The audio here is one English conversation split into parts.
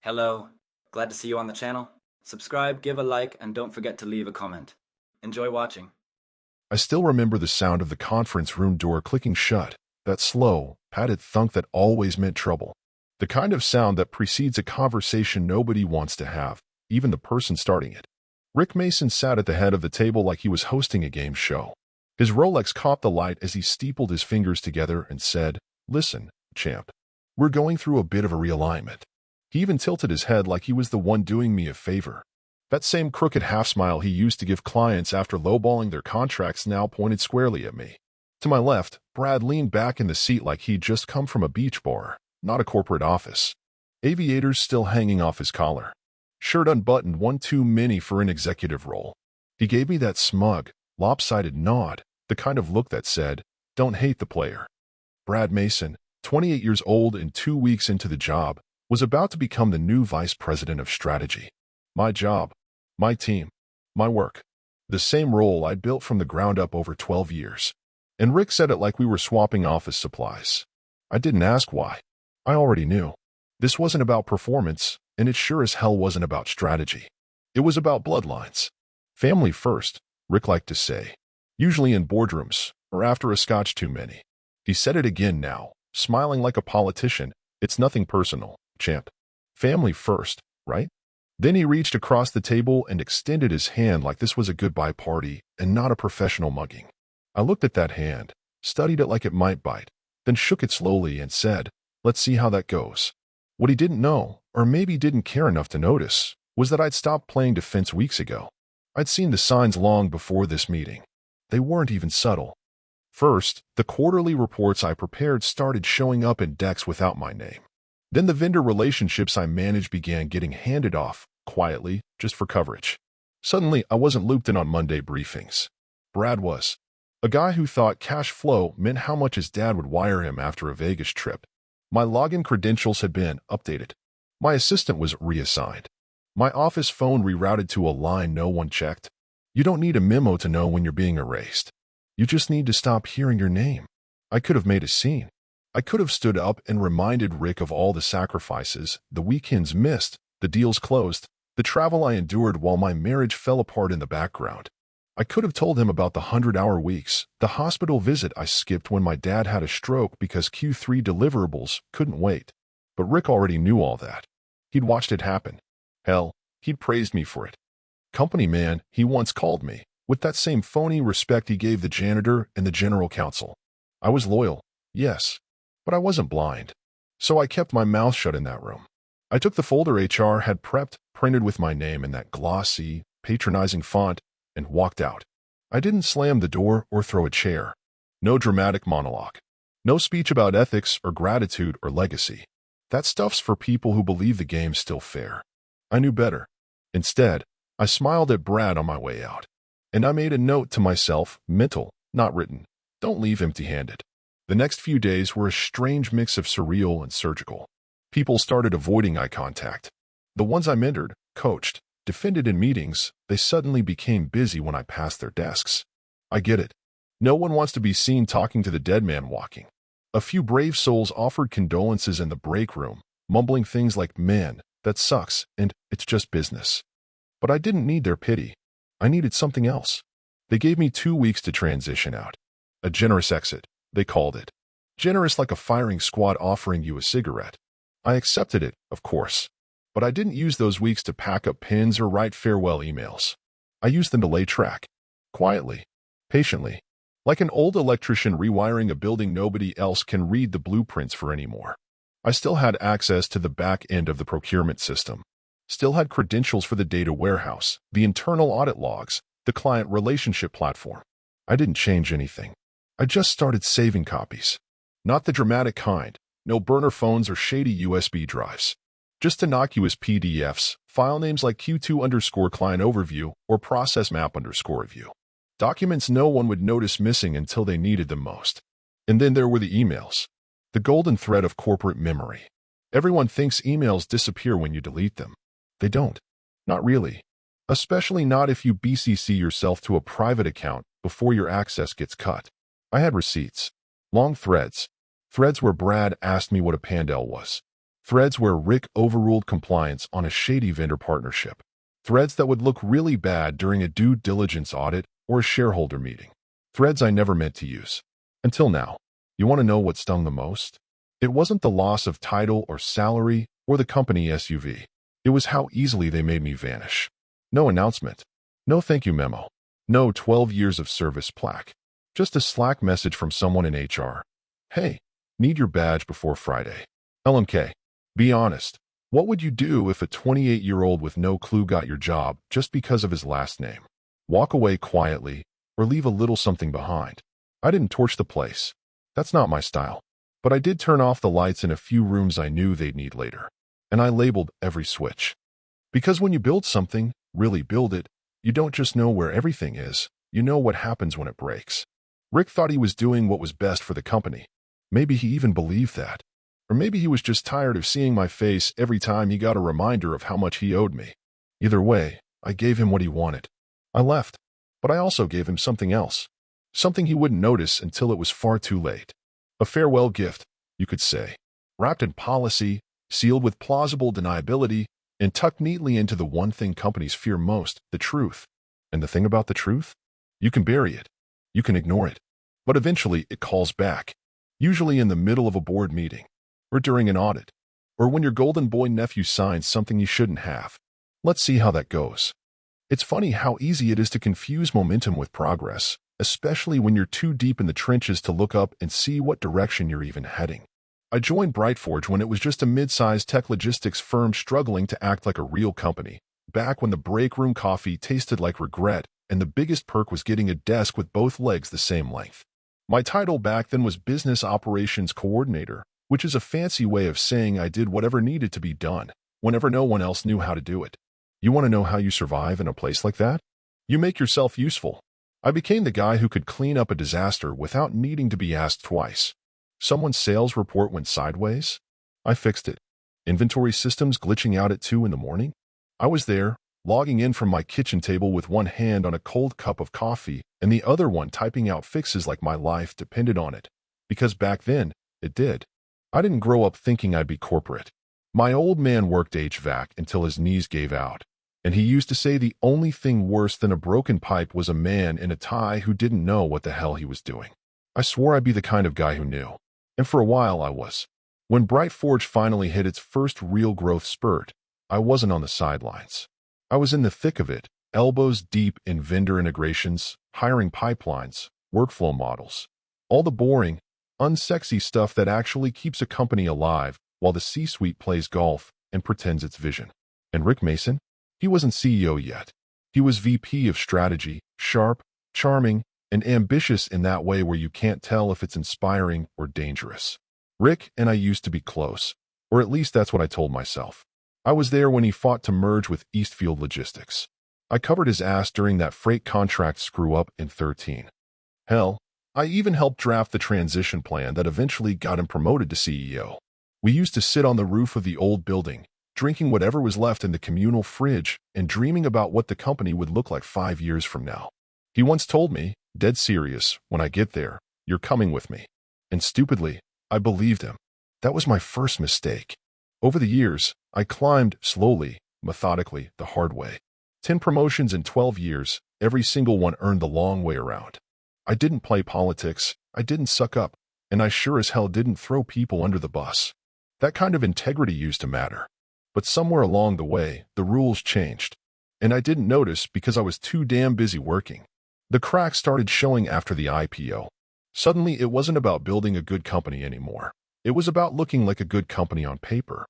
Hello, glad to see you on the channel. Subscribe, give a like, and don't forget to leave a comment. Enjoy watching. I still remember the sound of the conference room door clicking shut, that slow, padded thunk that always meant trouble. The kind of sound that precedes a conversation nobody wants to have, even the person starting it. Rick Mason sat at the head of the table like he was hosting a game show. His Rolex caught the light as he steepled his fingers together and said, "Listen, champ. We're going through a bit of a realignment." He even tilted his head like he was the one doing me a favor. That same crooked half-smile he used to give clients after lowballing their contracts now pointed squarely at me. To my left, Brad leaned back in the seat like he'd just come from a beach bar, not a corporate office. Aviators still hanging off his collar. Shirt unbuttoned one too many for an executive role. He gave me that smug, lopsided nod, the kind of look that said, "Don't hate the player." Brad Mason, 28 years old and 2 weeks into the job, was about to become the new vice president of strategy. My job, my team, my work. The same role I'd built from the ground up over 12 years. And Rick said it like we were swapping office supplies. I didn't ask why. I already knew. This wasn't about performance, and it sure as hell wasn't about strategy. It was about bloodlines. Family first, Rick liked to say. Usually in boardrooms, or after a scotch too many. He said it again now, smiling like a politician. "It's nothing personal, champ. Family first, right?" Then he reached across the table and extended his hand like this was a goodbye party and not a professional mugging. I looked at that hand, studied it like it might bite, then shook it slowly and said, "Let's see how that goes." What he didn't know, or maybe didn't care enough to notice, was that I'd stopped playing defense weeks ago. I'd seen the signs long before this meeting. They weren't even subtle. First, the quarterly reports I prepared started showing up in decks without my name. Then the vendor relationships I managed began getting handed off, quietly, just for coverage. Suddenly, I wasn't looped in on Monday briefings. Brad was. A guy who thought cash flow meant how much his dad would wire him after a Vegas trip. My login credentials had been updated. My assistant was reassigned. My office phone rerouted to a line no one checked. You don't need a memo to know when you're being erased. You just need to stop hearing your name. I could have made a scene. I could have stood up and reminded Rick of all the sacrifices, the weekends missed, the deals closed, the travel I endured while my marriage fell apart in the background. I could have told him about the 100-hour weeks, the hospital visit I skipped when my dad had a stroke because Q3 deliverables couldn't wait. But Rick already knew all that. He'd watched it happen. Hell, he'd praised me for it. Company man, he once called me, with that same phony respect he gave the janitor and the general counsel. I was loyal, yes, but I wasn't blind. So I kept my mouth shut in that room. I took the folder HR had prepped, printed with my name in that glossy, patronizing font, and walked out. I didn't slam the door or throw a chair. No dramatic monologue. No speech about ethics or gratitude or legacy. That stuff's for people who believe the game's still fair. I knew better. Instead, I smiled at Brad on my way out. And I made a note to myself, mental, not written. Don't leave empty-handed. The next few days were a strange mix of surreal and surgical. People started avoiding eye contact. The ones I mentored, coached, defended in meetings, they suddenly became busy when I passed their desks. I get it. No one wants to be seen talking to the dead man walking. A few brave souls offered condolences in the break room, mumbling things like, "Man, that sucks," and "It's just business." But I didn't need their pity. I needed something else. They gave me 2 weeks to transition out. A generous exit, they called it. Generous like a firing squad offering you a cigarette. I accepted it, of course. But I didn't use those weeks to pack up pins or write farewell emails. I used them to lay track. Quietly. Patiently. Like an old electrician rewiring a building nobody else can read the blueprints for anymore. I still had access to the back end of the procurement system. Still had credentials for the data warehouse, the internal audit logs, the client relationship platform. I didn't change anything. I just started saving copies. Not the dramatic kind. No burner phones or shady USB drives. Just innocuous PDFs, file names like Q2_client overview or process map _review. Documents no one would notice missing until they needed them most. And then there were the emails. The golden thread of corporate memory. Everyone thinks emails disappear when you delete them. They don't. Not really. Especially not if you BCC yourself to a private account before your access gets cut. I had receipts. Long threads. Threads where Brad asked me what a Pandel was. Threads where Rick overruled compliance on a shady vendor partnership. Threads that would look really bad during a due diligence audit or a shareholder meeting. Threads I never meant to use. Until now. You want to know what stung the most? It wasn't the loss of title or salary or the company SUV. It was how easily they made me vanish. No announcement. No thank you memo. No 12 years of service plaque. Just a Slack message from someone in HR. Hey, need your badge before Friday. LMK. Be honest. What would you do if a 28-year-old with no clue got your job just because of his last name? Walk away quietly or leave a little something behind. I didn't torch the place. That's not my style. But I did turn off the lights in a few rooms I knew they'd need later. And I labeled every switch. Because when you build something, really build it, you don't just know where everything is, you know what happens when it breaks. Rick thought he was doing what was best for the company. Maybe he even believed that. Or maybe he was just tired of seeing my face every time he got a reminder of how much he owed me. Either way, I gave him what he wanted. I left. But I also gave him something else. Something he wouldn't notice until it was far too late. A farewell gift, you could say. Wrapped in policy, sealed with plausible deniability, and tucked neatly into the one thing companies fear most, the truth. And the thing about the truth? You can bury it. You can ignore it. But eventually it calls back. Usually in the middle of a board meeting. Or during an audit. Or when your golden boy nephew signs something you shouldn't have. Let's see how that goes. It's funny how easy it is to confuse momentum with progress, especially when you're too deep in the trenches to look up and see what direction you're even heading. I joined Brightforge when it was just a mid-sized tech logistics firm struggling to act like a real company, back when the break room coffee tasted like regret and the biggest perk was getting a desk with both legs the same length. My title back then was Business Operations Coordinator, which is a fancy way of saying I did whatever needed to be done, whenever no one else knew how to do it. You want to know how you survive in a place like that? You make yourself useful. I became the guy who could clean up a disaster without needing to be asked twice. Someone's sales report went sideways? I fixed it. Inventory systems glitching out at 2 in the morning? I was there, logging in from my kitchen table with one hand on a cold cup of coffee and the other one typing out fixes like my life depended on it. Because back then, it did. I didn't grow up thinking I'd be corporate. My old man worked HVAC until his knees gave out. And he used to say the only thing worse than a broken pipe was a man in a tie who didn't know what the hell he was doing. I swore I'd be the kind of guy who knew. And for a while I was. When Brightforge finally hit its first real growth spurt, I wasn't on the sidelines. I was in the thick of it, elbows deep in vendor integrations, hiring pipelines, workflow models. All the boring, unsexy stuff that actually keeps a company alive while the C-suite plays golf and pretends it's vision. And Rick Mason? He wasn't CEO yet. He was VP of strategy, sharp, charming, and ambitious in that way where you can't tell if it's inspiring or dangerous. Rick and I used to be close, or at least that's what I told myself. I was there when he fought to merge with Eastfield Logistics. I covered his ass during that freight contract screw-up in 13. Hell, I even helped draft the transition plan that eventually got him promoted to CEO. We used to sit on the roof of the old building, drinking whatever was left in the communal fridge and dreaming about what the company would look like 5 years from now. He once told me, dead serious, when I get there, you're coming with me. And stupidly, I believed him. That was my first mistake. Over the years, I climbed slowly, methodically, the hard way. 10 promotions in 12 years, every single one earned the long way around. I didn't play politics, I didn't suck up, and I sure as hell didn't throw people under the bus. That kind of integrity used to matter. But somewhere along the way, the rules changed. And I didn't notice because I was too damn busy working. The cracks started showing after the IPO. Suddenly, it wasn't about building a good company anymore. It was about looking like a good company on paper.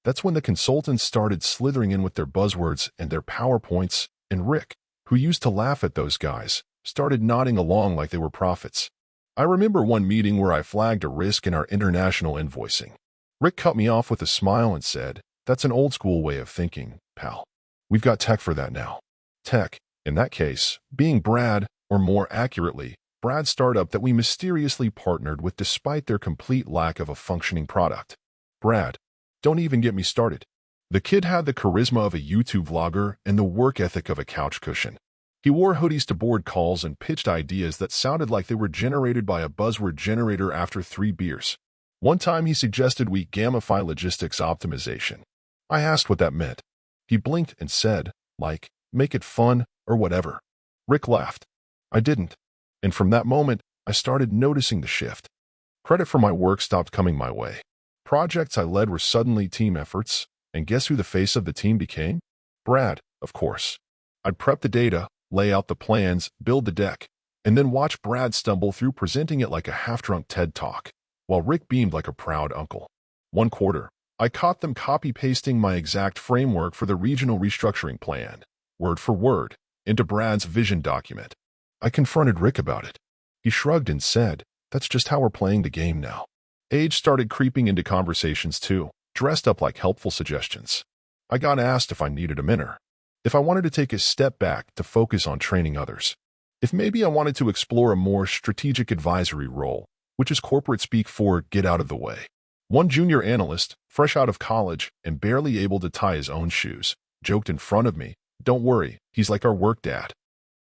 That's when the consultants started slithering in with their buzzwords and their PowerPoints, and Rick, who used to laugh at those guys, started nodding along like they were prophets. I remember one meeting where I flagged a risk in our international invoicing. Rick cut me off with a smile and said, "That's an old-school way of thinking, pal. We've got tech for that now." Tech, in that case, being Brad, or more accurately, Brad's startup that we mysteriously partnered with despite their complete lack of a functioning product. Brad, don't even get me started. The kid had the charisma of a YouTube vlogger and the work ethic of a couch cushion. He wore hoodies to board calls and pitched ideas that sounded like they were generated by a buzzword generator after 3 beers. One time he suggested we gamify logistics optimization. I asked what that meant. He blinked and said, like, make it fun or whatever. Rick laughed. I didn't. And from that moment, I started noticing the shift. Credit for my work stopped coming my way. Projects I led were suddenly team efforts, and guess who the face of the team became? Brad, of course. I'd prep the data, lay out the plans, build the deck, and then watch Brad stumble through presenting it like a half-drunk TED Talk, while Rick beamed like a proud uncle. One quarter, I caught them copy-pasting my exact framework for the regional restructuring plan, word for word, into Brad's vision document. I confronted Rick about it. He shrugged and said, that's just how we're playing the game now. Age started creeping into conversations too, dressed up like helpful suggestions. I got asked if I needed a mentor, if I wanted to take a step back to focus on training others, if maybe I wanted to explore a more strategic advisory role, which is corporate speak for get out of the way. One junior analyst, fresh out of college and barely able to tie his own shoes, joked in front of me, don't worry, he's like our work dad.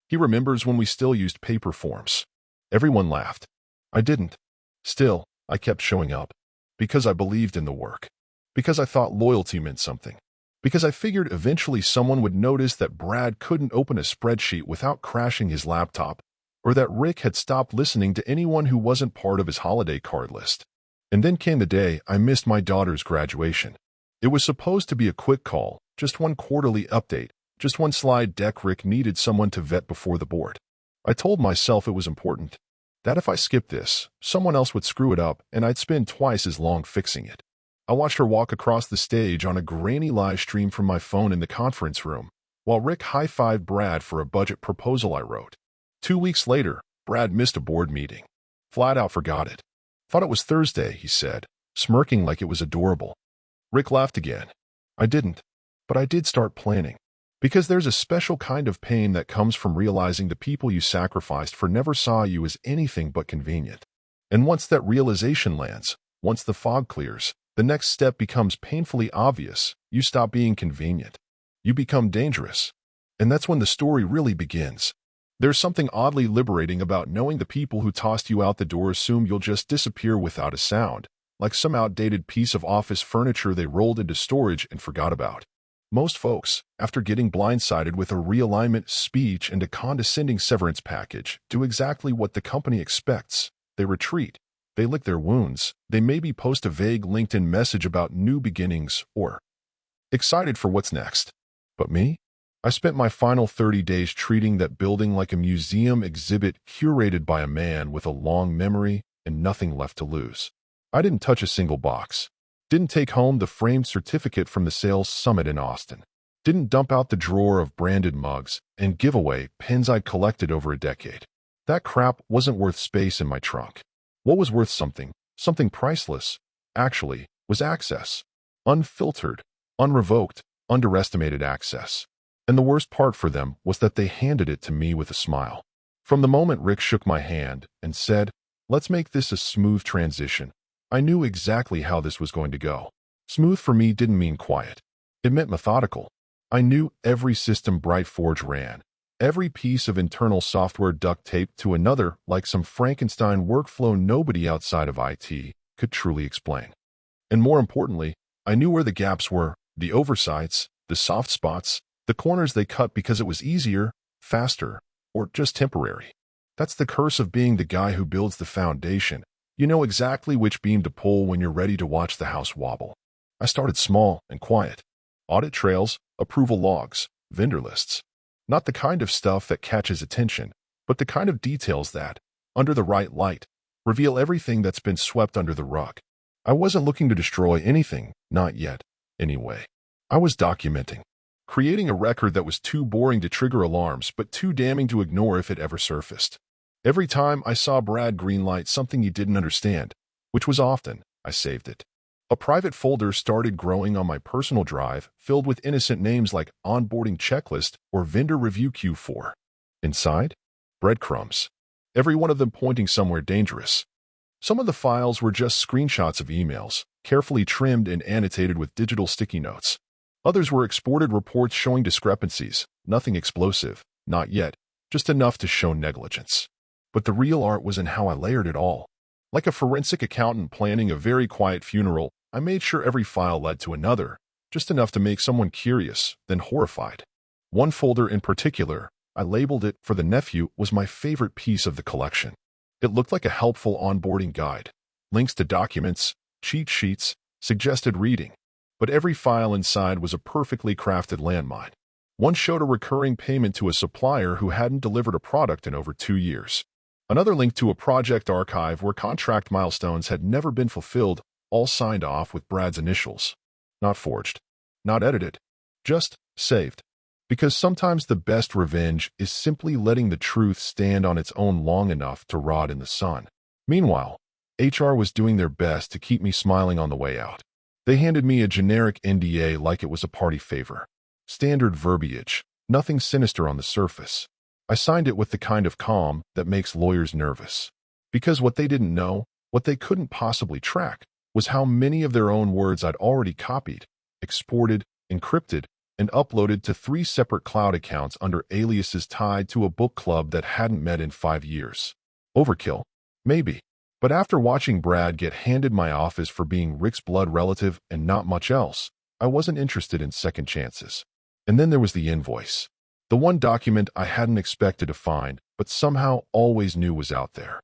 He remembers when we still used paper forms. Everyone laughed. I didn't. Still, I kept showing up. Because I believed in the work. Because I thought loyalty meant something. Because I figured eventually someone would notice that Brad couldn't open a spreadsheet without crashing his laptop, or that Rick had stopped listening to anyone who wasn't part of his holiday card list. And then came the day I missed my daughter's graduation. It was supposed to be a quick call, just one quarterly update, just one slide deck Rick needed someone to vet before the board. I told myself it was important, that if I skipped this, someone else would screw it up and I'd spend twice as long fixing it. I watched her walk across the stage on a grainy live stream from my phone in the conference room, while Rick high-fived Brad for a budget proposal I wrote. 2 weeks later, Brad missed a board meeting. Flat out forgot it. Thought it was Thursday, he said, smirking like it was adorable. Rick laughed again. I didn't. But I did start planning. Because there's a special kind of pain that comes from realizing the people you sacrificed for never saw you as anything but convenient. And once that realization lands, once the fog clears, the next step becomes painfully obvious. You stop being convenient. You become dangerous. And that's when the story really begins. There's something oddly liberating about knowing the people who tossed you out the door assume you'll just disappear without a sound, like some outdated piece of office furniture they rolled into storage and forgot about. Most folks, after getting blindsided with a realignment speech and a condescending severance package, do exactly what the company expects. They retreat. They lick their wounds. They maybe post a vague LinkedIn message about new beginnings or excited for what's next. But me? I spent my final 30 days treating that building like a museum exhibit curated by a man with a long memory and nothing left to lose. I didn't touch a single box. Didn't take home the framed certificate from the sales summit in Austin. Didn't dump out the drawer of branded mugs and giveaway pens I'd collected over a decade. That crap wasn't worth space in my trunk. What was worth something priceless, actually, was access. Unfiltered, unrevoked, underestimated access. And the worst part for them was that they handed it to me with a smile. From the moment Rick shook my hand and said, let's make this a smooth transition, I knew exactly how this was going to go. Smooth for me didn't mean quiet. It meant methodical. I knew every system Brightforge ran, every piece of internal software duct taped to another like some Frankenstein workflow nobody outside of IT could truly explain. And more importantly, I knew where the gaps were, the oversights, the soft spots, the corners they cut because it was easier, faster, or just temporary. That's the curse of being the guy who builds the foundation. You know exactly which beam to pull when you're ready to watch the house wobble. I started small and quiet. Audit trails, approval logs, vendor lists. Not the kind of stuff that catches attention, but the kind of details that, under the right light, reveal everything that's been swept under the rug. I wasn't looking to destroy anything, not yet, anyway. I was documenting. Creating a record that was too boring to trigger alarms, but too damning to ignore if it ever surfaced. Every time I saw Brad greenlight something he didn't understand, which was often, I saved it. A private folder started growing on my personal drive, filled with innocent names like onboarding checklist or vendor review Q4. Inside, breadcrumbs. Every one of them pointing somewhere dangerous. Some of the files were just screenshots of emails, carefully trimmed and annotated with digital sticky notes. Others were exported reports showing discrepancies, nothing explosive, not yet, just enough to show negligence. But the real art was in how I layered it all. Like a forensic accountant planning a very quiet funeral, I made sure every file led to another, just enough to make someone curious, then horrified. One folder in particular, I labeled it for the nephew, was my favorite piece of the collection. It looked like a helpful onboarding guide, links to documents, cheat sheets, suggested reading. But every file inside was a perfectly crafted landmine. One showed a recurring payment to a supplier who hadn't delivered a product in over 2 years. Another linked to a project archive where contract milestones had never been fulfilled, all signed off with Brad's initials. Not forged. Not edited. Just saved. Because sometimes the best revenge is simply letting the truth stand on its own long enough to rot in the sun. Meanwhile, HR was doing their best to keep me smiling on the way out. They handed me a generic NDA like it was a party favor. Standard verbiage, nothing sinister on the surface. I signed it with the kind of calm that makes lawyers nervous. Because what they didn't know, what they couldn't possibly track, was how many of their own words I'd already copied, exported, encrypted, and uploaded to 3 separate cloud accounts under aliases tied to a book club that hadn't met in 5 years. Overkill? Maybe. But after watching Brad get handed my office for being Rick's blood relative and not much else, I wasn't interested in second chances. And then there was the invoice. The one document I hadn't expected to find, but somehow always knew was out there.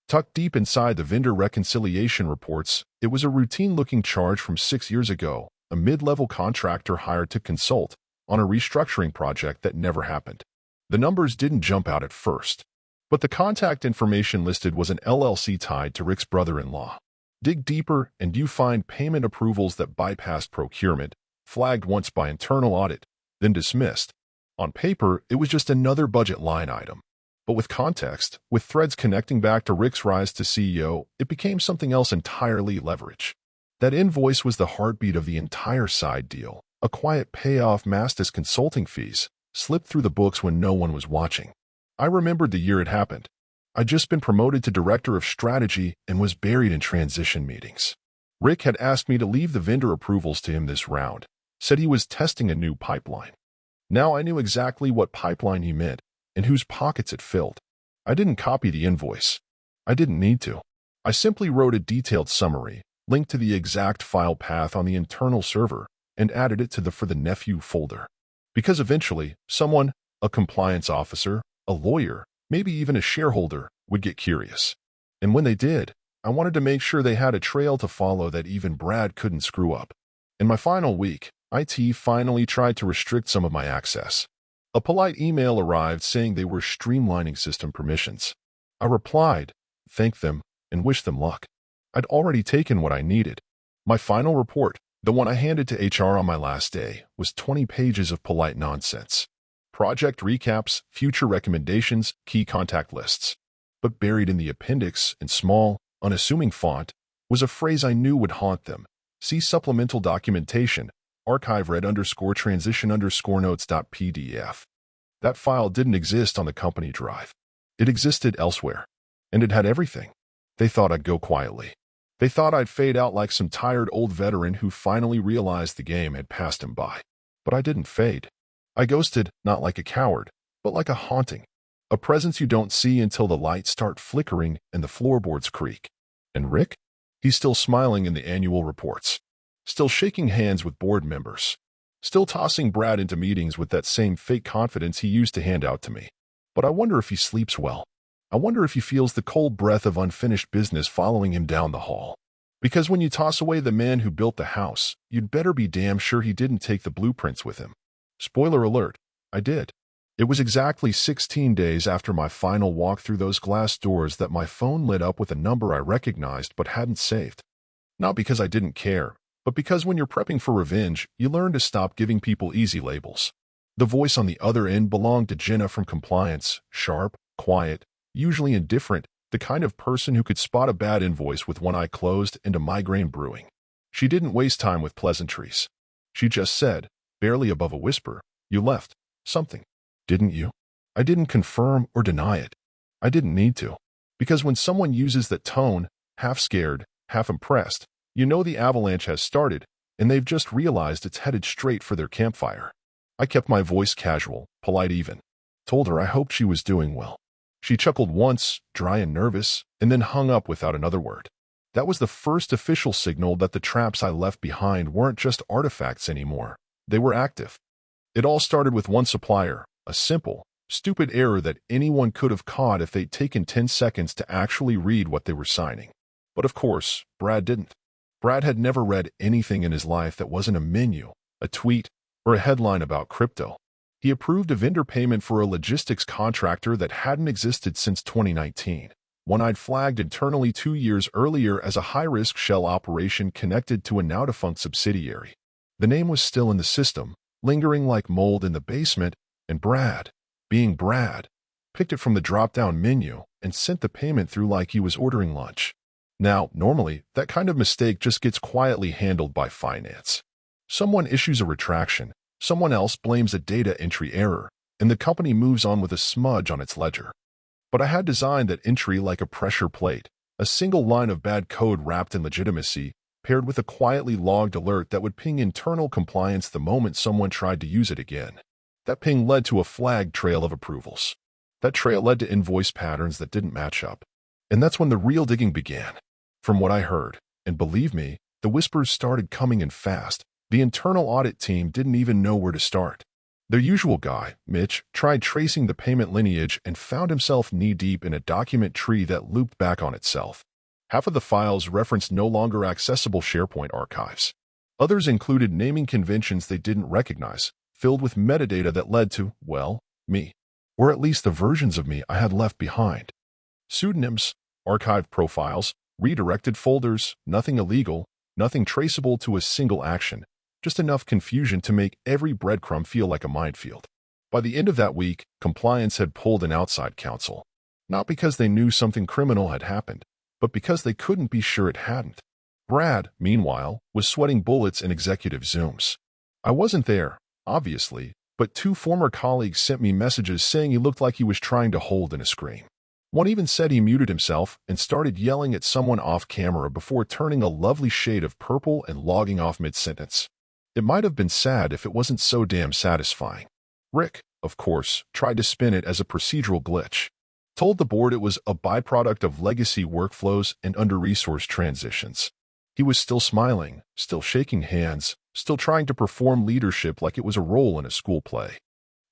Tucked deep inside the vendor reconciliation reports, it was a routine-looking charge from 6 years ago, a mid-level contractor hired to consult on a restructuring project that never happened. The numbers didn't jump out at first, but the contact information listed was an LLC tied to Rick's brother-in-law. Dig deeper and you find payment approvals that bypassed procurement, flagged once by internal audit, then dismissed. On paper, it was just another budget line item. But with context, with threads connecting back to Rick's rise to CEO, it became something else entirely. Leverage. That invoice was the heartbeat of the entire side deal, a quiet payoff masked as consulting fees, slipped through the books when no one was watching. I remembered the year it happened. I'd just been promoted to director of strategy and was buried in transition meetings. Rick had asked me to leave the vendor approvals to him this round, said he was testing a new pipeline. Now I knew exactly what pipeline he meant and whose pockets it filled. I didn't copy the invoice. I didn't need to. I simply wrote a detailed summary, linked to the exact file path on the internal server, and added it to the for the nephew folder. Because eventually, someone, a compliance officer, a lawyer, maybe even a shareholder, would get curious. And when they did, I wanted to make sure they had a trail to follow that even Brad couldn't screw up. In my final week, IT finally tried to restrict some of my access. A polite email arrived saying they were streamlining system permissions. I replied, thanked them, and wished them luck. I'd already taken what I needed. My final report, the one I handed to HR on my last day, was 20 pages of polite nonsense. Project recaps, future recommendations, key contact lists. But buried in the appendix, in small, unassuming font, was a phrase I knew would haunt them. See supplemental documentation, archive red_transition_notes.pdf. That file didn't exist on the company drive. It existed elsewhere. And it had everything. They thought I'd go quietly. They thought I'd fade out like some tired old veteran who finally realized the game had passed him by. But I didn't fade. I ghosted, not like a coward, but like a haunting. A presence you don't see until the lights start flickering and the floorboards creak. And Rick? He's still smiling in the annual reports. Still shaking hands with board members. Still tossing Brad into meetings with that same fake confidence he used to hand out to me. But I wonder if he sleeps well. I wonder if he feels the cold breath of unfinished business following him down the hall. Because when you toss away the man who built the house, you'd better be damn sure he didn't take the blueprints with him. Spoiler alert, I did. It was exactly 16 days after my final walk through those glass doors that my phone lit up with a number I recognized but hadn't saved. Not because I didn't care, but because when you're prepping for revenge, you learn to stop giving people easy labels. The voice on the other end belonged to Jenna from compliance, sharp, quiet, usually indifferent, the kind of person who could spot a bad invoice with one eye closed and a migraine brewing. She didn't waste time with pleasantries. She just said, barely above a whisper, "You left something, didn't you?" I didn't confirm or deny it. I didn't need to. Because when someone uses that tone, half scared, half impressed, you know the avalanche has started, and they've just realized it's headed straight for their campfire. I kept my voice casual, polite even. Told her I hoped she was doing well. She chuckled once, dry and nervous, and then hung up without another word. That was the first official signal that the traps I left behind weren't just artifacts anymore. They were active. It all started with one supplier, a simple, stupid error that anyone could have caught if they'd taken 10 seconds to actually read what they were signing. But of course, Brad didn't. Brad had never read anything in his life that wasn't a menu, a tweet, or a headline about crypto. He approved a vendor payment for a logistics contractor that hadn't existed since 2019, one I'd flagged internally 2 years earlier as a high-risk shell operation connected to a now-defunct subsidiary. The name was still in the system, lingering like mold in the basement, and Brad, being Brad, picked it from the drop-down menu and sent the payment through like he was ordering lunch. Now, normally, that kind of mistake just gets quietly handled by finance. Someone issues a retraction, someone else blames a data entry error, and the company moves on with a smudge on its ledger. But I had designed that entry like a pressure plate, a single line of bad code wrapped in legitimacy, paired with a quietly logged alert that would ping internal compliance the moment someone tried to use it again. That ping led to a flag trail of approvals. That trail led to invoice patterns that didn't match up. And that's when the real digging began. From what I heard, and believe me, the whispers started coming in fast, the internal audit team didn't even know where to start. Their usual guy, Mitch, tried tracing the payment lineage and found himself knee-deep in a document tree that looped back on itself. Half of the files referenced no longer accessible SharePoint archives. Others included naming conventions they didn't recognize, filled with metadata that led to, well, me. Or at least the versions of me I had left behind. Pseudonyms, archived profiles, redirected folders, nothing illegal, nothing traceable to a single action, just enough confusion to make every breadcrumb feel like a minefield. By the end of that week, compliance had pulled an outside counsel. Not because they knew something criminal had happened, but because they couldn't be sure it hadn't. Brad, meanwhile, was sweating bullets in executive Zooms. I wasn't there, obviously, but 2 former colleagues sent me messages saying he looked like he was trying to hold in a scream. One even said he muted himself and started yelling at someone off camera before turning a lovely shade of purple and logging off mid-sentence. It might have been sad if it wasn't so damn satisfying. Rick, of course, tried to spin it as a procedural glitch. Told the board it was a byproduct of legacy workflows and under-resourced transitions. He was still smiling, still shaking hands, still trying to perform leadership like it was a role in a school play.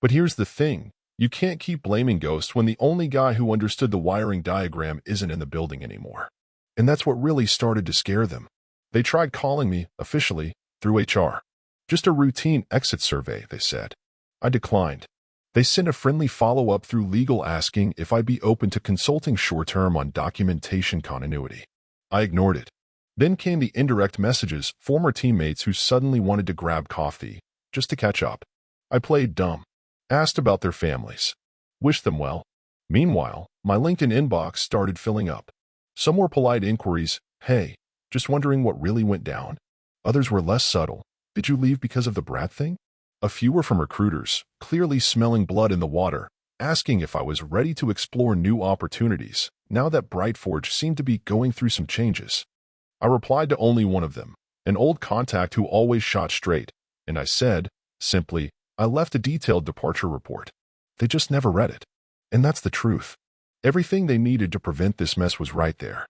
But here's the thing. You can't keep blaming Ghost when the only guy who understood the wiring diagram isn't in the building anymore. And that's what really started to scare them. They tried calling me, officially, through HR. Just a routine exit survey, they said. I declined. They sent a friendly follow-up through legal asking if I'd be open to consulting short-term on documentation continuity. I ignored it. Then came the indirect messages, former teammates who suddenly wanted to grab coffee, just to catch up. I played dumb. Asked about their families. Wished them well. Meanwhile, my LinkedIn inbox started filling up. Some were polite inquiries, hey, just wondering what really went down. Others were less subtle. Did you leave because of the Brad thing? A few were from recruiters, clearly smelling blood in the water, asking if I was ready to explore new opportunities, now that Brightforge seemed to be going through some changes. I replied to only one of them, an old contact who always shot straight, and I said, simply, I left a detailed departure report. They just never read it. And that's the truth. Everything they needed to prevent this mess was right there.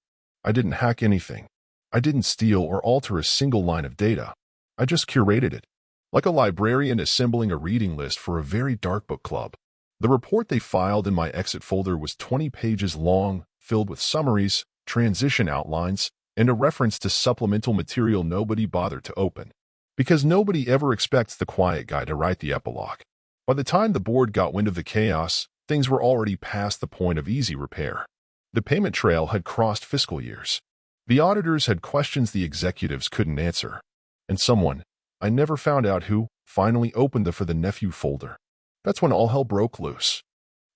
I didn't hack anything. I didn't steal or alter a single line of data. I just curated it, like a librarian assembling a reading list for a very dark book club. The report they filed in my exit folder was 20 pages long, filled with summaries, transition outlines, and a reference to supplemental material nobody bothered to open. Because nobody ever expects the quiet guy to write the epilogue. By the time the board got wind of the chaos, things were already past the point of easy repair. The payment trail had crossed fiscal years. The auditors had questions the executives couldn't answer. And someone, I never found out who, finally opened the Nephew folder. That's when all hell broke loose.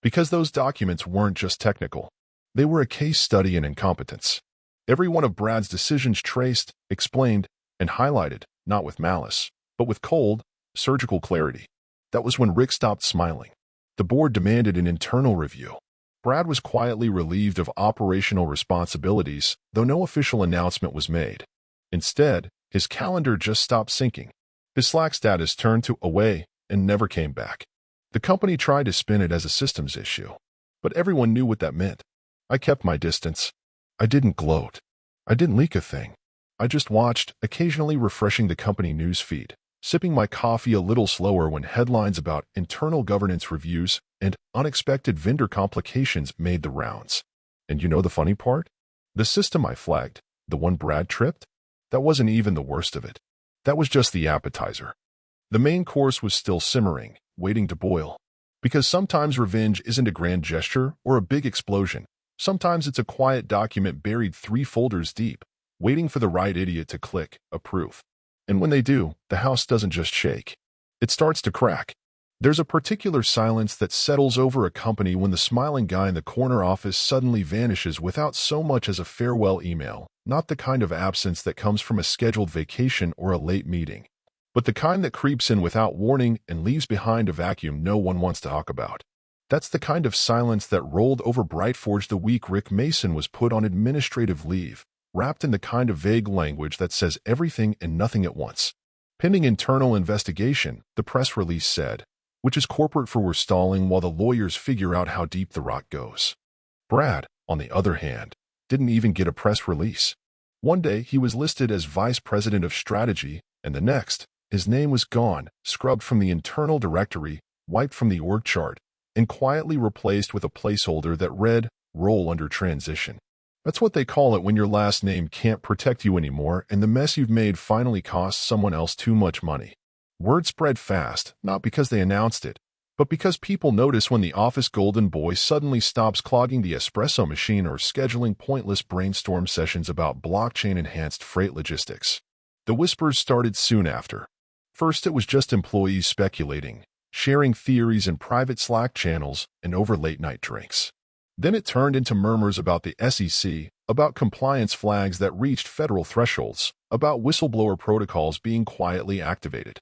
Because those documents weren't just technical. They were a case study in incompetence. Every one of Brad's decisions traced, explained, and highlighted, not with malice, but with cold, surgical clarity. That was when Rick stopped smiling. The board demanded an internal review. Brad was quietly relieved of operational responsibilities, though no official announcement was made. Instead, his calendar just stopped syncing. His Slack status turned to away and never came back. The company tried to spin it as a systems issue. But everyone knew what that meant. I kept my distance. I didn't gloat. I didn't leak a thing. I just watched, occasionally refreshing the company news feed, sipping my coffee a little slower when headlines about internal governance reviews and unexpected vendor complications made the rounds. And you know the funny part? The system I flagged, the one Brad tripped, that wasn't even the worst of it. That was just the appetizer. The main course was still simmering, waiting to boil. Because sometimes revenge isn't a grand gesture or a big explosion. Sometimes it's a quiet document buried 3 folders deep, waiting for the right idiot to click approve. And when they do, the house doesn't just shake. It starts to crack. There's a particular silence that settles over a company when the smiling guy in the corner office suddenly vanishes without so much as a farewell email, not the kind of absence that comes from a scheduled vacation or a late meeting, but the kind that creeps in without warning and leaves behind a vacuum no one wants to talk about. That's the kind of silence that rolled over Brightforge the week Rick Mason was put on administrative leave, wrapped in the kind of vague language that says everything and nothing at once. Pending internal investigation, the press release said, which is corporate for we're stalling while the lawyers figure out how deep the rot goes. Brad, on the other hand, didn't even get a press release. One day he was listed as Vice President of Strategy, and the next, his name was gone, scrubbed from the internal directory, wiped from the org chart, and quietly replaced with a placeholder that read, "Role under transition." That's what they call it when your last name can't protect you anymore and the mess you've made finally costs someone else too much money. Word spread fast, not because they announced it, but because people notice when the office golden boy suddenly stops clogging the espresso machine or scheduling pointless brainstorm sessions about blockchain-enhanced freight logistics. The whispers started soon after. First, it was just employees speculating, sharing theories in private Slack channels and over late-night drinks. Then it turned into murmurs about the SEC, about compliance flags that reached federal thresholds, about whistleblower protocols being quietly activated.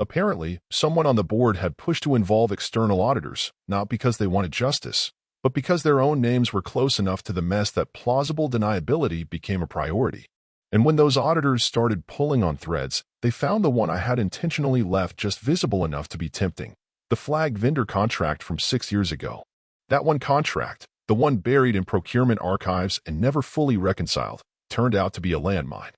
Apparently, someone on the board had pushed to involve external auditors, not because they wanted justice, but because their own names were close enough to the mess that plausible deniability became a priority. And when those auditors started pulling on threads, they found the one I had intentionally left just visible enough to be tempting. The flagged vendor contract from 6 years ago. That one contract, the one buried in procurement archives and never fully reconciled, turned out to be a landmine.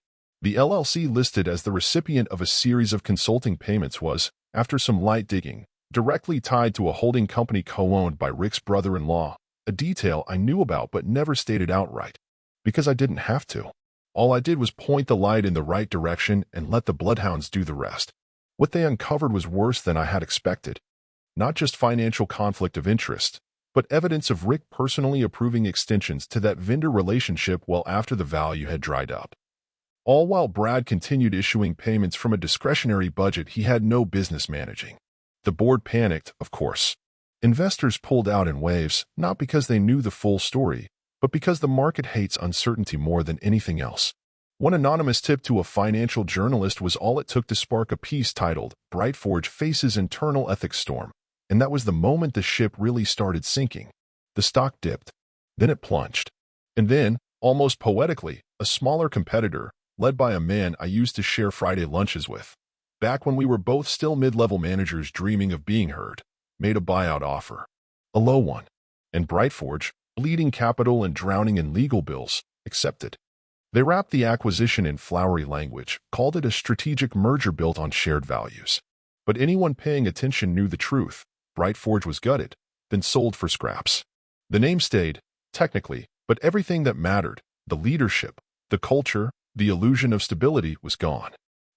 The LLC listed as the recipient of a series of consulting payments was, after some light digging, directly tied to a holding company co-owned by Rick's brother-in-law, a detail I knew about but never stated outright. Because I didn't have to. All I did was point the light in the right direction and let the bloodhounds do the rest. What they uncovered was worse than I had expected. Not just financial conflict of interest, but evidence of Rick personally approving extensions to that vendor relationship well after the value had dried up. All while Brad continued issuing payments from a discretionary budget he had no business managing. The board panicked, of course. Investors pulled out in waves, not because they knew the full story, but because the market hates uncertainty more than anything else. One anonymous tip to a financial journalist was all it took to spark a piece titled, "Brightforge Faces Internal Ethics Storm," and that was the moment the ship really started sinking. The stock dipped. Then it plunged. And then, almost poetically, a smaller competitor, led by a man I used to share Friday lunches with, back when we were both still mid-level managers dreaming of being heard, made a buyout offer. A low one. And Brightforge, bleeding capital and drowning in legal bills, accepted. They wrapped the acquisition in flowery language, called it a strategic merger built on shared values. But anyone paying attention knew the truth. Brightforge was gutted, then sold for scraps. The name stayed, technically, but everything that mattered, the leadership, the culture, the illusion of stability was gone.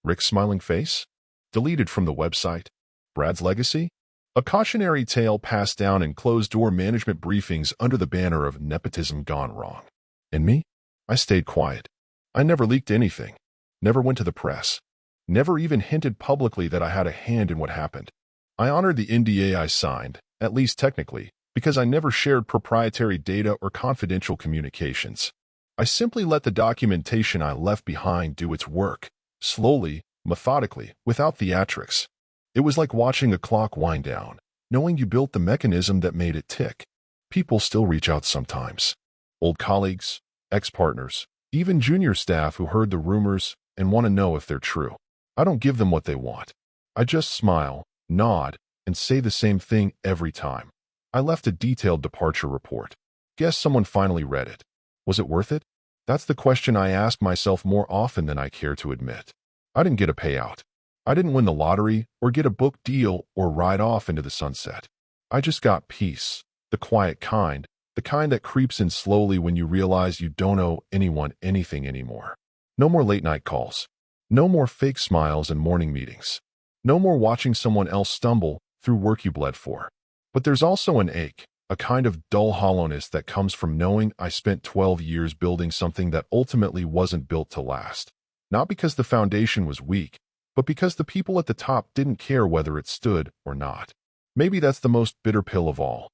Rick's smiling face? Deleted from the website. Brad's legacy? A cautionary tale passed down in closed-door management briefings under the banner of nepotism gone wrong. And me? I stayed quiet. I never leaked anything. Never went to the press. Never even hinted publicly that I had a hand in what happened. I honored the NDA I signed, at least technically, because I never shared proprietary data or confidential communications. I simply let the documentation I left behind do its work, slowly, methodically, without theatrics. It was like watching a clock wind down, knowing you built the mechanism that made it tick. People still reach out sometimes. Old colleagues, ex-partners, even junior staff who heard the rumors and want to know if they're true. I don't give them what they want. I just smile, nod, and say the same thing every time. I left a detailed departure report. Guess someone finally read it. Was it worth it? That's the question I ask myself more often than I care to admit. I didn't get a payout. I didn't win the lottery or get a book deal or ride off into the sunset. I just got peace, the quiet kind, the kind that creeps in slowly when you realize you don't owe anyone anything anymore. No more late-night calls. No more fake smiles and morning meetings. No more watching someone else stumble through work you bled for. But there's also an ache, a kind of dull hollowness that comes from knowing I spent 12 years building something that ultimately wasn't built to last. Not because the foundation was weak, but because the people at the top didn't care whether it stood or not. Maybe that's the most bitter pill of all.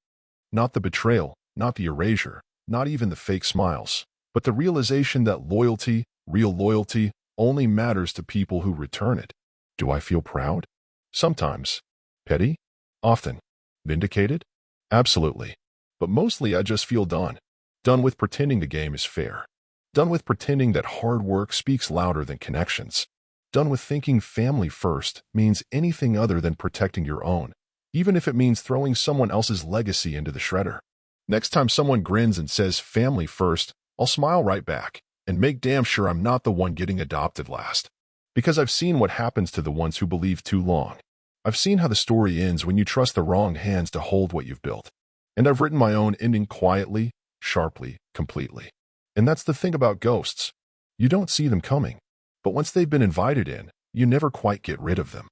Not the betrayal, not the erasure, not even the fake smiles, but the realization that loyalty, real loyalty, only matters to people who return it. Do I feel proud? Sometimes. Petty? Often. Vindicated? Absolutely. But mostly I just feel done. Done with pretending the game is fair. Done with pretending that hard work speaks louder than connections. Done with thinking family first means anything other than protecting your own, even if it means throwing someone else's legacy into the shredder. Next time someone grins and says family first, I'll smile right back and make damn sure I'm not the one getting adopted last. Because I've seen what happens to the ones who believe too long. I've seen how the story ends when you trust the wrong hands to hold what you've built. And I've written my own ending quietly, sharply, completely. And that's the thing about ghosts. You don't see them coming. But once they've been invited in, you never quite get rid of them.